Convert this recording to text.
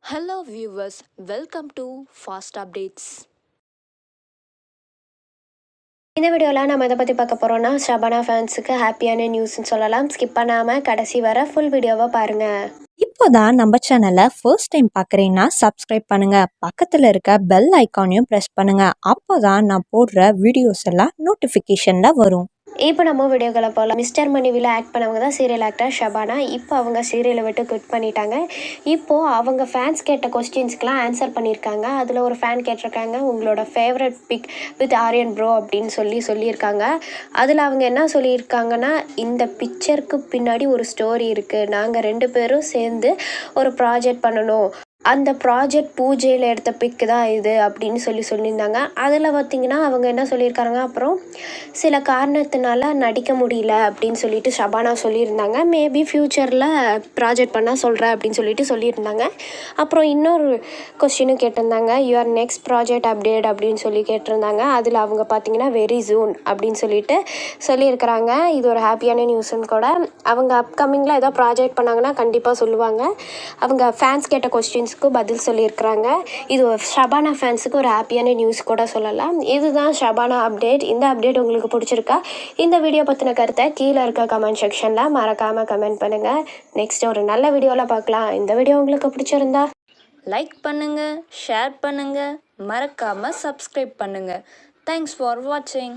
Hello viewers, welcome to Fast Updates. இந்த வீடியோவில் நம்ம எதை பற்றி பார்க்க போகிறோம்னா ஷபானா ஃபேன்ஸுக்கு ஹாப்பியான நியூஸ்ன்னு சொல்லலாம். ஸ்கிப் பண்ணாமல் கடைசி வர ஃபுல் வீடியோவை பாருங்கள். இப்போதான் நம்ம சேனலை ஃபர்ஸ்ட் டைம் பார்க்குறீங்கன்னா சப்ஸ்கிரைப் பண்ணுங்க, பக்கத்தில் இருக்க பெல் ஐக்கானையும் ப்ரெஸ் பண்ணுங்க. அப்போதான் நான் போடுற வீடியோஸ் எல்லாம் நோட்டிஃபிகேஷனில் வரும். இப்போ நம்ம வீடியோக்களை போகலாம். மிஸ்டர் மணிவில் ஆக்ட் பண்ணவங்க தான் சீரியல் ஆக்டர் ஷபானா. இப்போ அவங்க சீரியலை விட்டு குவிட் பண்ணிட்டாங்க. இப்போது அவங்க ஃபேன்ஸ் கேட்ட கொஸ்டின்ஸ்க்கெலாம் ஆன்சர் பண்ணியிருக்காங்க. அதில் ஒரு ஃபேன் கேட்டிருக்காங்க, உங்களோட favourite pick with Aryan bro அப்படின்னு சொல்லியிருக்காங்க. அதில் அவங்க என்ன சொல்லியிருக்காங்கன்னா, இந்த பிக்சருக்கு பின்னாடி ஒரு ஸ்டோரி இருக்குது, நாங்கள் 2 பேரும் சேர்ந்து ஒரு ப்ராஜெக்ட் பண்ணணும், அந்த ப்ராஜெக்ட் பூஜையில் எடுத்த பிக்கு தான் இது அப்படின்னு சொல்லியிருந்தாங்க. அதில் பார்த்திங்கன்னா அவங்க என்ன சொல்லியிருக்காங்க, அப்புறம் சில காரணத்தினால நடிக்க முடியல அப்படின்னு சொல்லிட்டு ஷபானா சொல்லியிருந்தாங்க. மேபி ஃப்யூச்சரில் ப்ராஜெக்ட் பண்ணால் சொல்கிறேன் அப்படின்னு சொல்லியிருந்தாங்க. அப்புறம் இன்னொரு கொஸ்டினும் கேட்டிருந்தாங்க, யுவர் நெக்ஸ்ட் ப்ராஜெக்ட் அப்டேட் அப்படின்னு கேட்டிருந்தாங்க. அதில் அவங்க பார்த்திங்கன்னா வெரி சூன் அப்படின்னு சொல்லியிருக்கிறாங்க. இது ஒரு ஹாப்பியான நியூஸ்ன்னு கூட. அவங்க அப்கமிங்கில் ஏதோ ப்ராஜெக்ட் பண்ணாங்கன்னா கண்டிப்பாக சொல்லுவாங்க. அவங்க ஃபேன்ஸ் கேட்ட கொஸ்டின்ஸ் பதில் சொல்லியிருக்கிறாங்க. இது ஷபானா ஃபேன்ஸுக்கு ஒரு ஹாப்பியான நியூஸ் கூட சொல்லலாம். இதுதான் ஷபானா அப்டேட். இந்த அப்டேட் உங்களுக்கு பிடிச்சிருக்கா? இந்த வீடியோ பற்றின கருத்தை கீழே இருக்க கமெண்ட் செக்ஷனில் மறக்காமல் கமெண்ட் பண்ணுங்கள். நெக்ஸ்ட் ஒரு நல்ல வீடியோவில் பார்க்கலாம். இந்த வீடியோ உங்களுக்கு பிடிச்சிருந்தா லைக் பண்ணுங்க, ஷேர் பண்ணுங்க, மறக்காம சப்ஸ்கிரைப் பண்ணுங்க. தேங்க்ஸ் ஃபார் வாட்சிங்.